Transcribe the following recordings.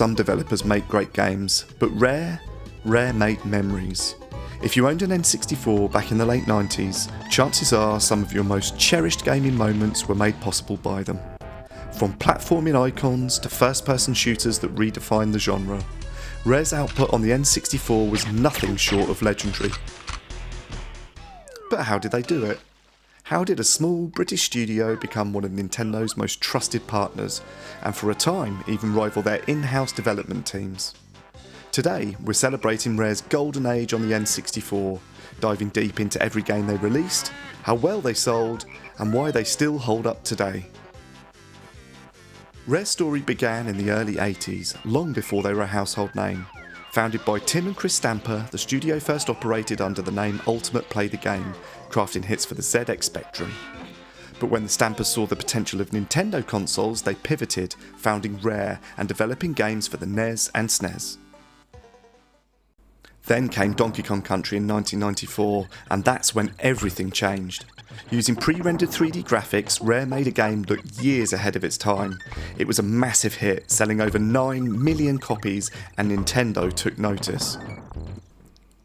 some developers make great games, but Rare made memories. If you owned an N64 back in the late 90s, chances are some of your most cherished gaming moments were made possible by them. From platforming icons to first-person shooters that redefined the genre, Rare's output on the N64 was nothing short of legendary. But how did they do it? How did a small British studio become one of Nintendo's most trusted partners, and for a time even rival their in-house development teams? Today, we're celebrating Rare's golden age on the N64, diving deep into every game they released, how well they sold, and why they still hold up today. Rare's story began in the early 80s, long before they were a household name. Founded by Tim and Chris Stamper, the studio first operated under the name Ultimate Play the Game, crafting hits for the ZX Spectrum. But when the Stampers saw the potential of Nintendo consoles, they pivoted, founding Rare and developing games for the NES and SNES. Then came Donkey Kong Country in 1994, and that's when everything changed. Using pre-rendered 3D graphics, Rare made a game look years ahead of its time. It was a massive hit, selling over 9 million copies, and Nintendo took notice.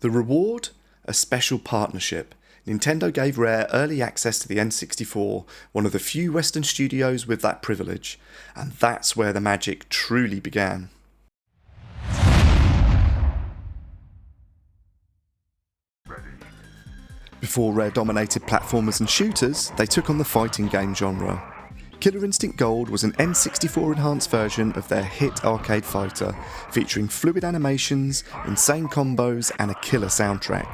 The reward? A special partnership. Nintendo gave Rare early access to the N64, one of the few Western studios with that privilege, and that's where the magic truly began. Before Rare dominated platformers and shooters, they took on the fighting game genre. Killer Instinct Gold was an N64 enhanced version of their hit arcade fighter, featuring fluid animations, insane combos, and a killer soundtrack.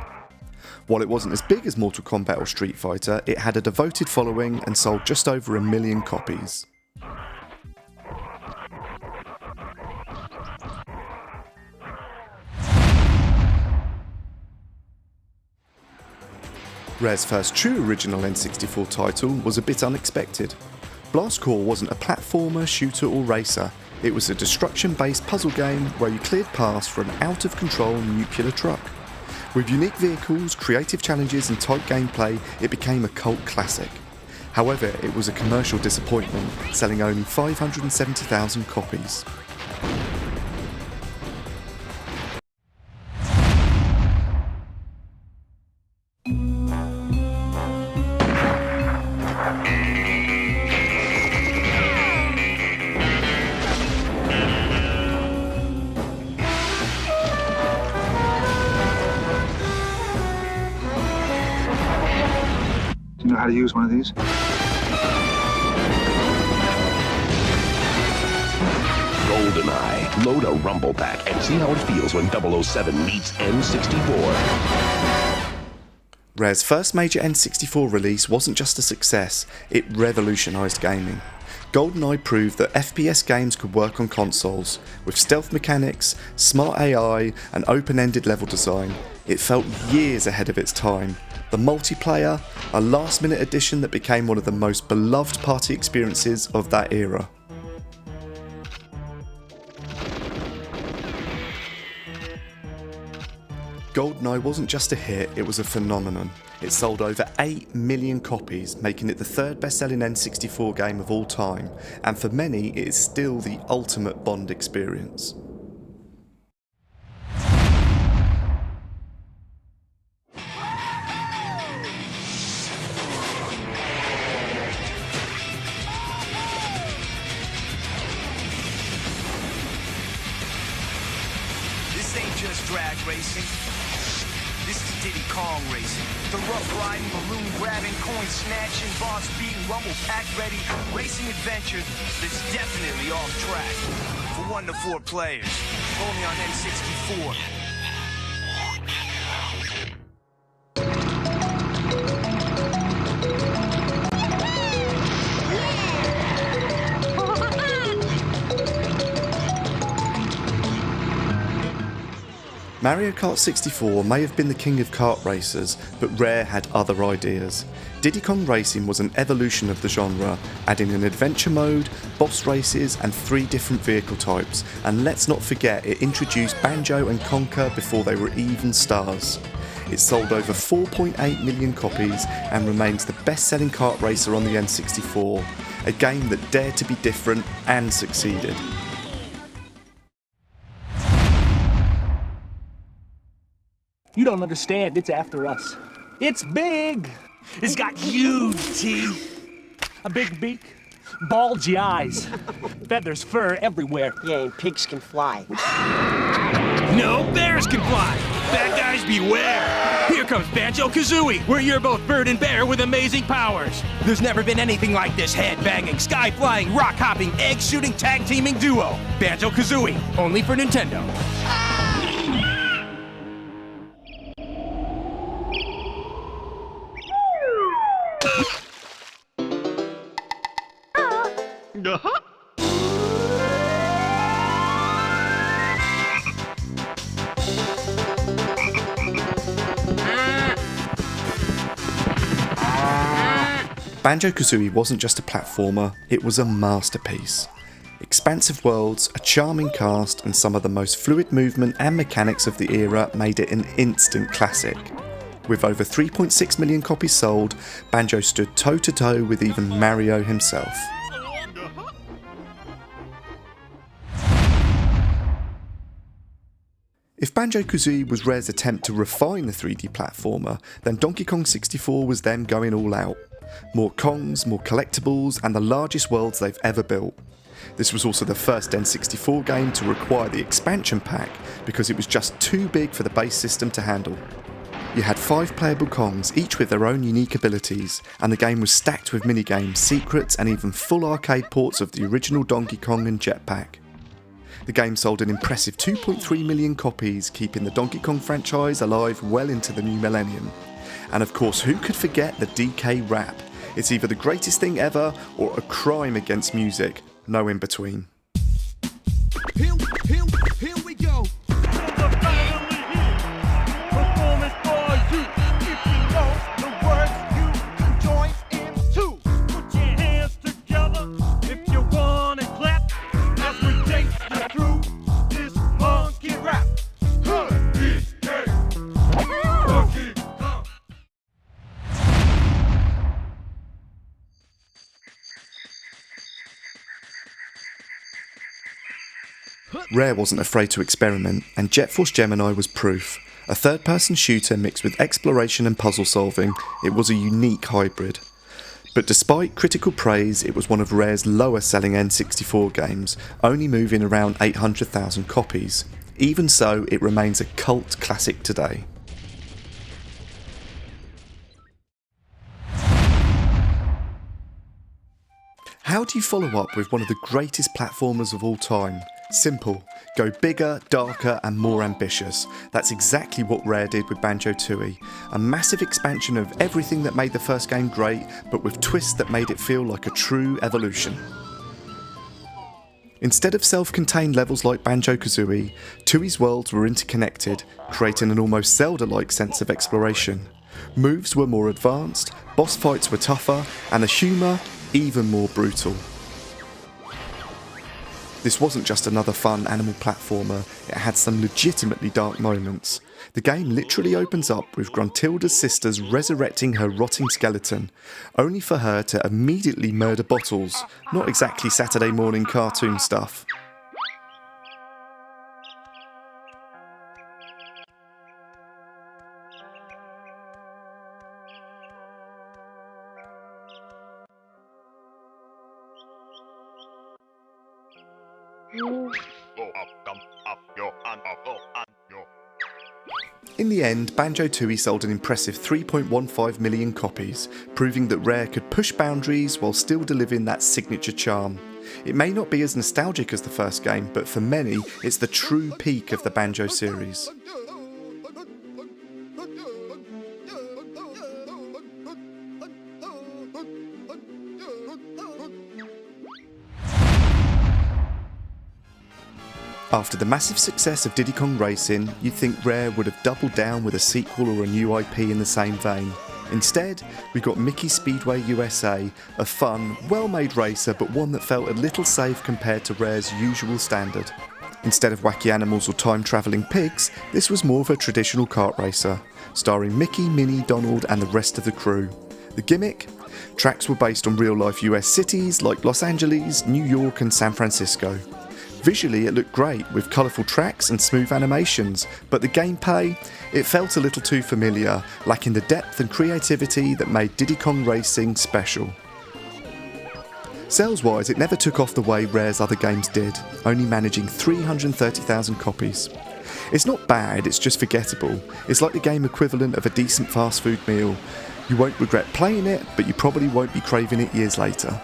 While it wasn't as big as Mortal Kombat or Street Fighter, it had a devoted following and sold just over 1 million copies. Rare's first true original N64 title was a bit unexpected. Blast Corps wasn't a platformer, shooter or racer, it was a destruction-based puzzle game where you cleared paths for an out-of-control nuclear truck. With unique vehicles, creative challenges and tight gameplay, it became a cult classic. However, it was a commercial disappointment, selling only 570,000 copies. Do you know how to use one of these? GoldenEye. Load a rumble pack and see how it feels when 007 meets N64. Rare's first major N64 release wasn't just a success, it revolutionised gaming. GoldenEye proved that FPS games could work on consoles. With stealth mechanics, smart AI and open-ended level design, it felt years ahead of its time. The multiplayer, a last-minute addition that became one of the most beloved party experiences of that era. GoldenEye wasn't just a hit, it was a phenomenon. It sold over 8 million copies, making it the third best-selling N64 game of all time, and for many it is still the ultimate Bond experience. This ain't just drag racing. This is Diddy Kong racing. The rough riding, balloon grabbing, coin snatching, boss beating, rumble pack ready, racing adventure that's definitely off track. For 1 to 4 players, only on N64. Mario Kart 64 may have been the king of kart racers, but Rare had other ideas. Diddy Kong Racing was an evolution of the genre, adding an adventure mode, boss races and 3 different vehicle types, and let's not forget it introduced Banjo and Conker before they were even stars. It sold over 4.8 million copies and remains the best-selling kart racer on the N64, a game that dared to be different and succeeded. You don't understand, it's after us. It's big! It's got huge teeth, a big beak, bulgy eyes, feathers, fur everywhere. Yeah, and pigs can fly. No bears can fly! Bad guys beware! Here comes Banjo Kazooie, where you're both bird and bear with amazing powers. There's never been anything like this head-banging, sky-flying, rock-hopping, egg-shooting, tag-teaming duo. Banjo Kazooie, only for Nintendo. Banjo Kazooie wasn't just a platformer, it was a masterpiece. Expansive worlds, a charming cast, and some of the most fluid movement and mechanics of the era made it an instant classic. With over 3.6 million copies sold, Banjo stood toe to toe with even Mario himself. If Banjo Kazooie was Rare's attempt to refine the 3D platformer, then Donkey Kong 64 was them going all out. More Kongs, more collectibles, and the largest worlds they've ever built. This was also the first N64 game to require the expansion pack because it was just too big for the base system to handle. You had 5 playable Kongs, each with their own unique abilities, and the game was stacked with minigames, secrets, and even full arcade ports of the original Donkey Kong and Jetpack. The game sold an impressive 2.3 million copies, keeping the Donkey Kong franchise alive well into the new millennium. And of course, who could forget the DK rap? It's either the greatest thing ever or a crime against music, no in between. Here we go. Performance for you. If you know the words, you can join in too. Put your hands together if you wanna clap as we take you through this monkey rap. Rare wasn't afraid to experiment, and JetForce Gemini was proof. A third-person shooter mixed with exploration and puzzle solving, it was a unique hybrid. But despite critical praise, it was one of Rare's lower-selling N64 games, only moving around 800,000 copies. Even so, it remains a cult classic today. How do you follow up with one of the greatest platformers of all time? Simple. Go bigger, darker, and more ambitious. That's exactly what Rare did with Banjo Tooie. A massive expansion of everything that made the first game great, but with twists that made it feel like a true evolution. Instead of self-contained levels like Banjo Kazooie, Tooie's worlds were interconnected, creating an almost Zelda-like sense of exploration. Moves were more advanced, boss fights were tougher, and the humour even more brutal. This wasn't just another fun animal platformer, it had some legitimately dark moments. The game literally opens up with Gruntilda's sisters resurrecting her rotting skeleton, only for her to immediately murder Bottles. Not exactly Saturday morning cartoon stuff. In the end, Banjo Tooie sold an impressive 3.15 million copies, proving that Rare could push boundaries while still delivering that signature charm. It may not be as nostalgic as the first game, but for many, it's the true peak of the Banjo series. After the massive success of Diddy Kong Racing, you'd think Rare would have doubled down with a sequel or a new IP in the same vein. Instead, we got Mickey Speedway USA, a fun, well-made racer but one that felt a little safe compared to Rare's usual standard. Instead of wacky animals or time-travelling pigs, this was more of a traditional kart racer, starring Mickey, Minnie, Donald and the rest of the crew. The gimmick? Tracks were based on real-life US cities like Los Angeles, New York and San Francisco. Visually it looked great with colourful tracks and smooth animations, but the gameplay, it felt a little too familiar, lacking the depth and creativity that made Diddy Kong Racing special. Sales-wise, it never took off the way Rare's other games did, only managing 330,000 copies. It's not bad, it's just forgettable. It's like the game equivalent of a decent fast food meal. You won't regret playing it, but you probably won't be craving it years later.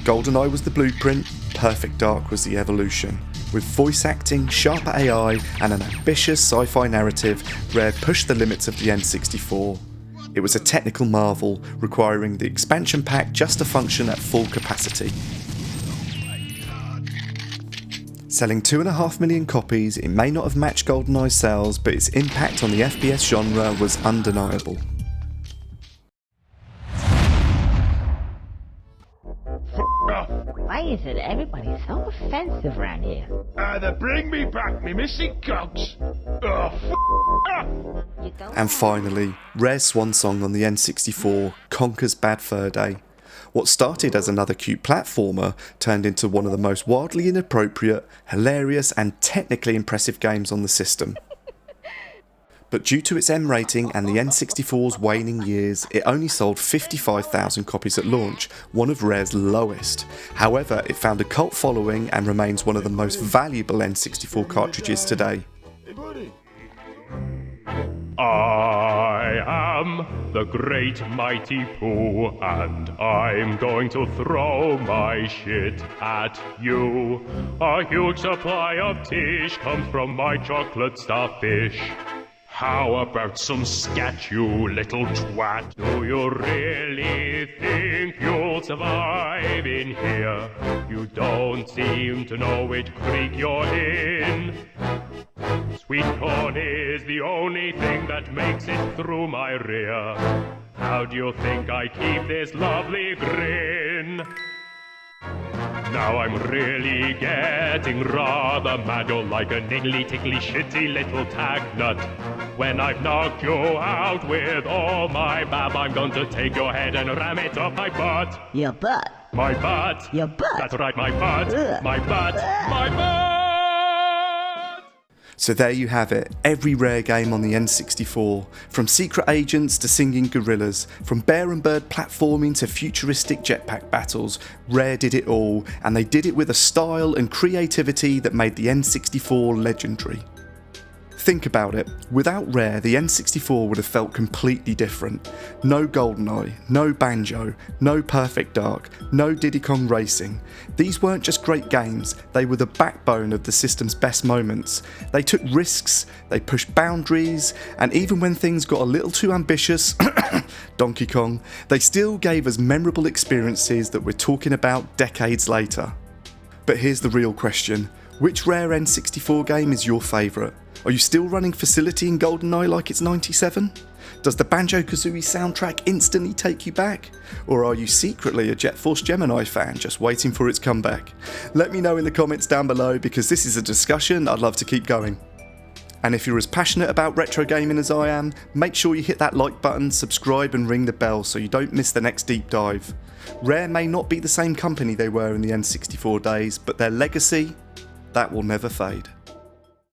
GoldenEye was the blueprint, Perfect Dark was the evolution. With voice acting, sharper AI and an ambitious sci-fi narrative, Rare pushed the limits of the N64. It was a technical marvel, requiring the expansion pack just to function at full capacity. Selling 2.5 million copies, it may not have matched GoldenEye's sales, but its impact on the FPS genre was undeniable. Why is it everybody's so offensive around here? Either bring me back me missing cogs. And finally, Rare's swan song on the N64, Conker's Bad Fur Day. What started as another cute platformer turned into one of the most wildly inappropriate, hilarious and technically impressive games on the system. But due to its M rating and the N64's waning years, it only sold 55,000 copies at launch, one of Rare's lowest. However, it found a cult following and remains one of the most valuable N64 cartridges today. I am the great mighty Pooh, and I'm going to throw my shit at you. A huge supply of tish comes from my chocolate starfish. How about some scat, you little twat? Do you really think you'll survive in here? You don't seem to know which creek you're in. Sweet corn is the only thing that makes it through my rear. How do you think I keep this lovely grin? Now I'm really getting rather mad. You're like a niggly, tickly, shitty little tag nut. When I've knocked you out with all my bab, I'm going to take your head and ram it up my butt. Your butt. My butt. Your butt. That's right, my butt. Ugh. My butt. My butt. So there you have it, every Rare game on the N64, from secret agents to singing gorillas, from bear and bird platforming to futuristic jetpack battles, Rare did it all, and they did it with a style and creativity that made the N64 legendary. Think about it, without Rare the N64 would have felt completely different. No GoldenEye, no Banjo, no Perfect Dark, no Diddy Kong Racing. These weren't just great games, they were the backbone of the system's best moments. They took risks, they pushed boundaries, and even when things got a little too ambitious, Donkey Kong, they still gave us memorable experiences that we're talking about decades later. But here's the real question, which Rare N64 game is your favourite? Are you still running Facility in GoldenEye like it's 97? Does the Banjo Kazooie soundtrack instantly take you back? Or are you secretly a JetForce Gemini fan just waiting for its comeback? Let me know in the comments down below because this is a discussion I'd love to keep going. And if you're as passionate about retro gaming as I am, make sure you hit that like button, subscribe and ring the bell so you don't miss the next deep dive. Rare may not be the same company they were in the N64 days, but their legacy, that will never fade.